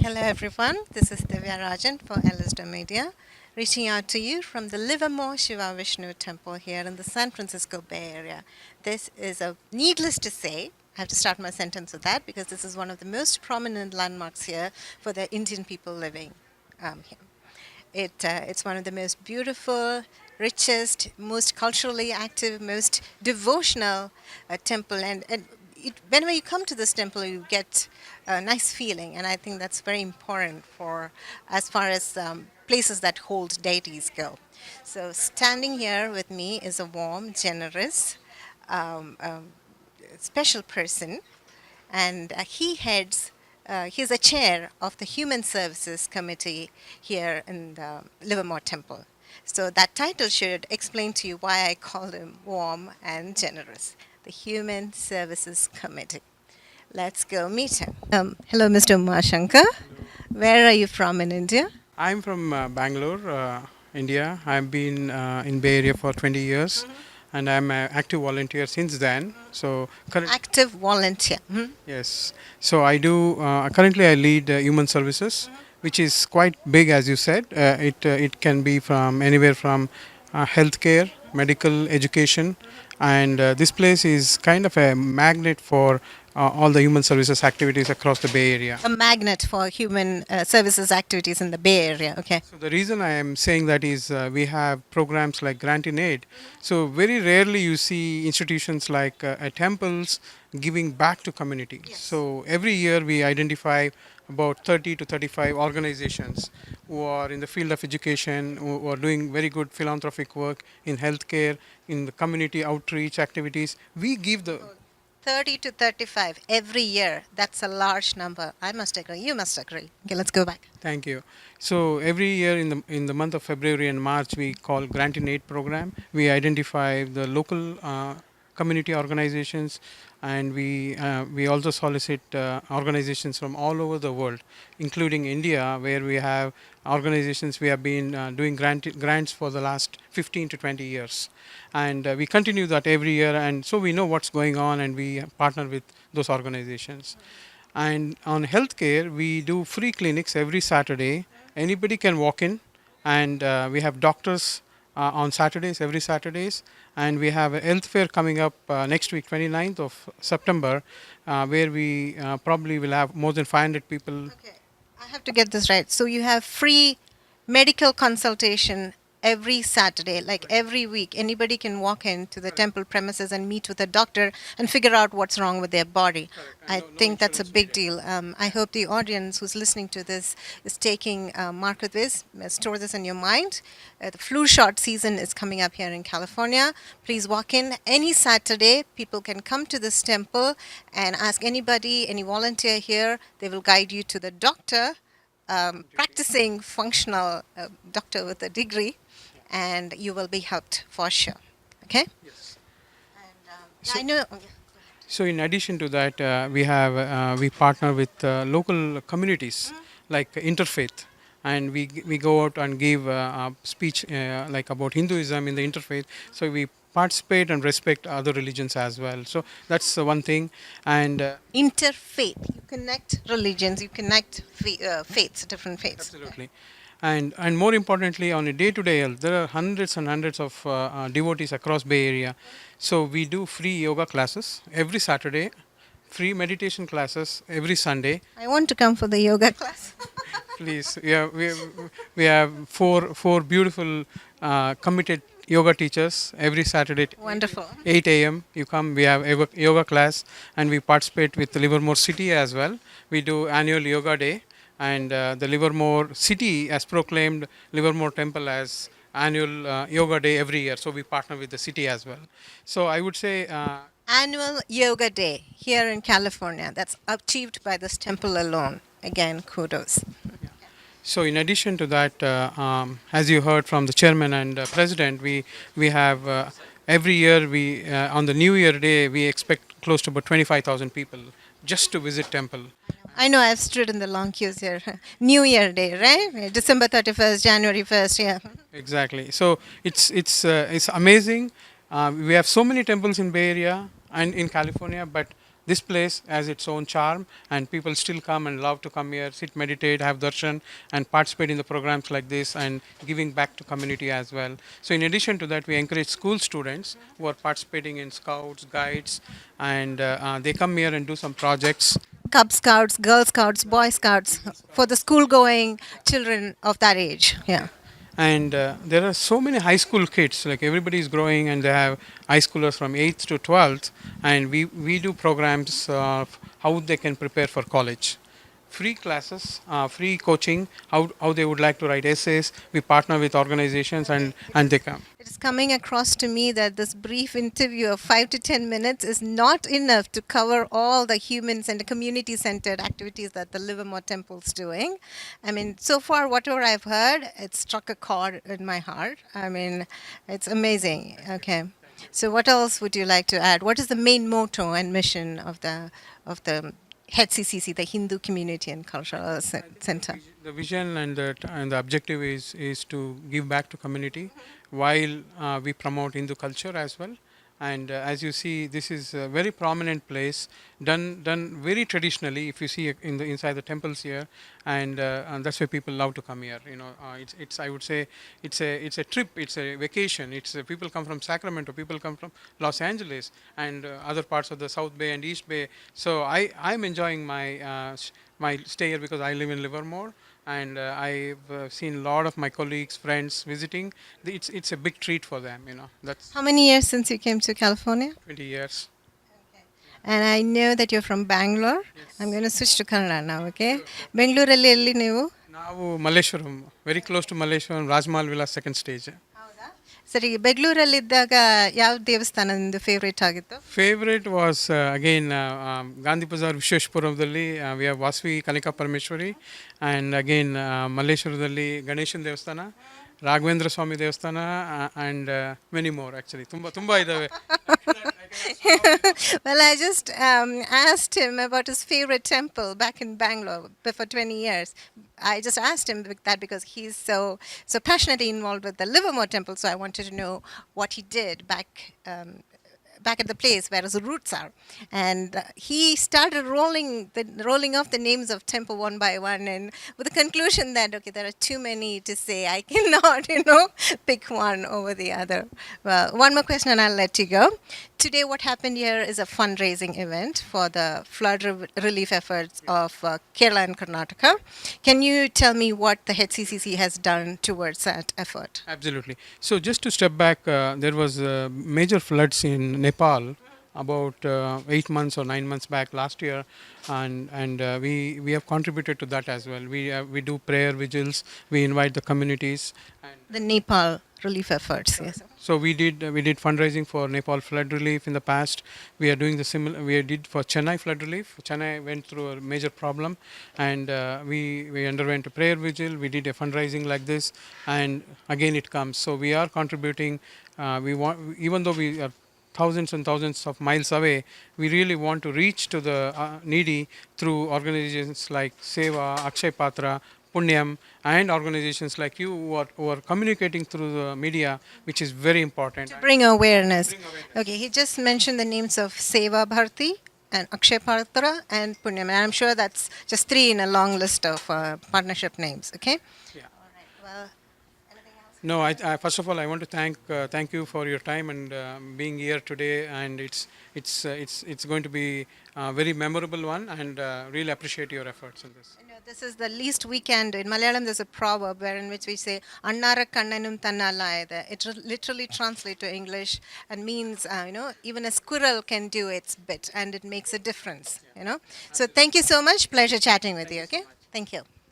Hello everyone, this is Divya Rajan for Alistair Media, reaching out to you from the Livermore Shiva Vishnu Temple here in the San Francisco Bay Area. This is needless to say, I have to start my sentence with that because this is one of the most prominent landmarks here for the Indian people living here. It's one of the most beautiful, richest, most culturally active, most devotional temple. And whenever you come to this temple, you get a nice feeling. And I think that's very important for as far as places that hold deities go. So standing here with me is a warm, generous, um, um, special person and he's a chair of the Human Services Committee here in the Livermore Temple. So that title should explain to you why I called him warm and generous. The Human Services Committee. Let's go meet him. Hello, Mr. Umashankar. Where are you from in India? I'm from Bangalore, India. I've been in Bay Area for 20 years, and I'm an active volunteer since then. So Active volunteer. yes, so I do. Currently, I lead human services, which is quite big, as you said. It can be from anywhere from healthcare, medical education, and this place is kind of a magnet for all the human services activities across the Bay Area. A magnet for human services activities in the Bay Area. Okay. So the reason I am saying that is we have programs like Grant in Aid. So very rarely you see institutions like temples giving back to community. Yes. So every year we identify about 30 to 35 organizations who are in the field of education, who are doing very good philanthropic work in healthcare, in the community outreach activities. We give the 30 to 35 every year. That's a large number. I must agree. You must agree. Okay, let's go back. Thank you. So every year in the month of February and March, we call Grant in Aid program. We identify the local community organizations, and we also solicit organizations from all over the world, including India, where we have organizations we have been doing grants for the last 15 to 20 years, and we continue that every year, and so we know what's going on, and we partner with those organizations. And on healthcare, we do free clinics every Saturday. Anybody can walk in, and we have doctors on Saturdays, every Saturdays. And we have a health fair coming up next week, 29th of September, where we probably will have more than 500 people. Okay, I have to get this right. So you have free medical consultation every Saturday, like every week. Anybody can walk into the temple premises and meet with a doctor and figure out what's wrong with their body. I think that's a big deal. I hope the audience who's listening to this is taking mark of this, store this in your mind. The flu shot season is coming up here in California. Please walk in any Saturday. People can come to this temple and ask anybody, any volunteer here. They will guide you to the doctor, practicing functional doctor with a degree, and you will be helped for sure. Okay? Yes. And So- I know. So in addition to that, we partner with local communities like Interfaith, and we go out and give a speech like about Hinduism in the Interfaith. So we participate and respect other religions as well. So that's one thing, and Interfaith. You connect religions, you connect faiths, different faiths. absolutely. And more importantly, on a day-to-day health, there are hundreds and hundreds of devotees across Bay Area. So we do free yoga classes every Saturday, free meditation classes every Sunday. I want to come for the yoga class. Please, yeah, we have four beautiful committed yoga teachers every Saturday. Wonderful. 8 a.m. You come. We have yoga class, and we participate with the Livermore City as well. We do annual yoga day, and the Livermore City has proclaimed Livermore Temple as annual yoga day every year. So we partner with the city as well. So I would say. Annual yoga day here in California. That's achieved by this temple alone. Again, kudos. So in addition to that, as you heard from the chairman and president, we have every year we on the New Year day we expect close to about 25,000 people just to visit temple. I know I've stood in the long queues here. New Year Day, right? December 31st, January 1st, yeah. Exactly. So it's amazing. We have so many temples in Bay Area and in California, but this place has its own charm, and people still come and love to come here, sit, meditate, have darshan, and participate in the programs like this, and giving back to community as well. So in addition to that, we encourage school students who are participating in scouts, guides, and they come here and do some projects. Cub Scouts, Girl Scouts, Boy Scouts for the school going children of that age. Yeah. And there are so many high school kids, like everybody is growing, and they have high schoolers from 8th to 12th, and we do programs of how they can prepare for college. Free classes, free coaching, how they would like to write essays. We partner with organizations, and they come. It is coming across to me that this brief interview of 5 to 10 minutes is not enough to cover all the humans and the community centered activities that the Livermore Temple is doing. I mean, so far, whatever I've heard, it struck a chord in my heart. I mean, it's amazing. Okay. So, what else would you like to add? What is the main motto and mission of the HCCC, the Hindu Community and Cultural Center? The vision and the objective is to give back to community while we promote Hindu culture as well. And as you see, this is a very prominent place, done very traditionally. If you see in the inside the temples here, and that's why people love to come here. It's I would say it's a trip, it's a vacation. It's people come from Sacramento, people come from Los Angeles, and other parts of the South Bay and East Bay. So I'm enjoying my stay here because I live in Livermore, and I've seen a lot of my colleagues, friends visiting. It's a big treat for them. That's How many years since you came to California? 20 years. And I know that you're from Bangalore. I'm going to switch to Kannada now, okay? ಬೆಂಗಳೂರಲ್ಲಿ ಎಲ್ಲಿ ನೀವು? ನಾವು Malleshwaram, very close to Malleshwaram, Rajmahal Vilas second stage. ಸರಿ, ಬೆಂಗಳೂರಲ್ಲಿದ್ದಾಗ ಯಾವ ದೇವಸ್ಥಾನ ನಿಮ್ಮದು favourite ಆಗಿತ್ತು? Favourite was again Gandhi Bazaar ವಿಶ್ವೇಶ್ವರದಲ್ಲಿ we have Vasavi Kanika Parameshwari, and again ಮಲ್ಲೇಶ್ವರದಲ್ಲಿ ಗಣೇಶನ ದೇವಸ್ಥಾನ, ರಾಘವೇಂದ್ರ ಸ್ವಾಮಿ ದೇವಸ್ಥಾನ, ಆ್ಯಂಡ್ ಮೆನಿ ಮೋರ್ ಆ್ಯಕ್ಚುಲಿ ತುಂಬ ಇದ್ದಾವೆ. Well, I just asked him about his favorite temple back in Bangalore for 20 years. I just asked him that because he's so passionately involved with the Livermore Temple, so I wanted to know what he did back at the place where his roots are. And he started rolling off the names of temple one by one, and with the conclusion that, okay, there are too many to say. I cannot, pick one over the other. Well, one more question and I'll let you go. Today, what happened here is a fundraising event for the flood relief efforts of Kerala and Karnataka. Can you tell me what the HCCC has done towards that effort? Absolutely. So just to step back, there was major floods in Nepal about 8 months or 9 months back last year, and we have contributed to that as well. We do prayer vigils, we invite the communities. And the Nepal relief efforts, yes. so we did fundraising for Nepal flood relief in the past. We are doing the similar. We did for Chennai flood relief. Chennai went through a major problem, and we underwent a prayer vigil. We did a fundraising like this, and again it comes. So we are contributing. We want, even though we are thousands and thousands of miles away, we really want to reach to the needy through organizations like Seva, Akshay Patra, Punyam, and organizations like you who are communicating through the media, which is very important. To bring awareness. Okay, he just mentioned the names of Seva Bharti and Akshay Patra and Punyam. And I'm sure that's just 3 in a long list of partnership names, okay? Yeah. All right, well, anything else? No, I first of all I want to thank you for your time and being here today, and it's going to be a very memorable one, and really appreciate your efforts in this. This is the least we can do. In Malayalam, there's a proverb in which we say, Annara kannanum tannalaayada. It literally translates to English and means, even a squirrel can do its bit, and it makes a difference, So thank you so much. Pleasure chatting with you, okay? Thank you.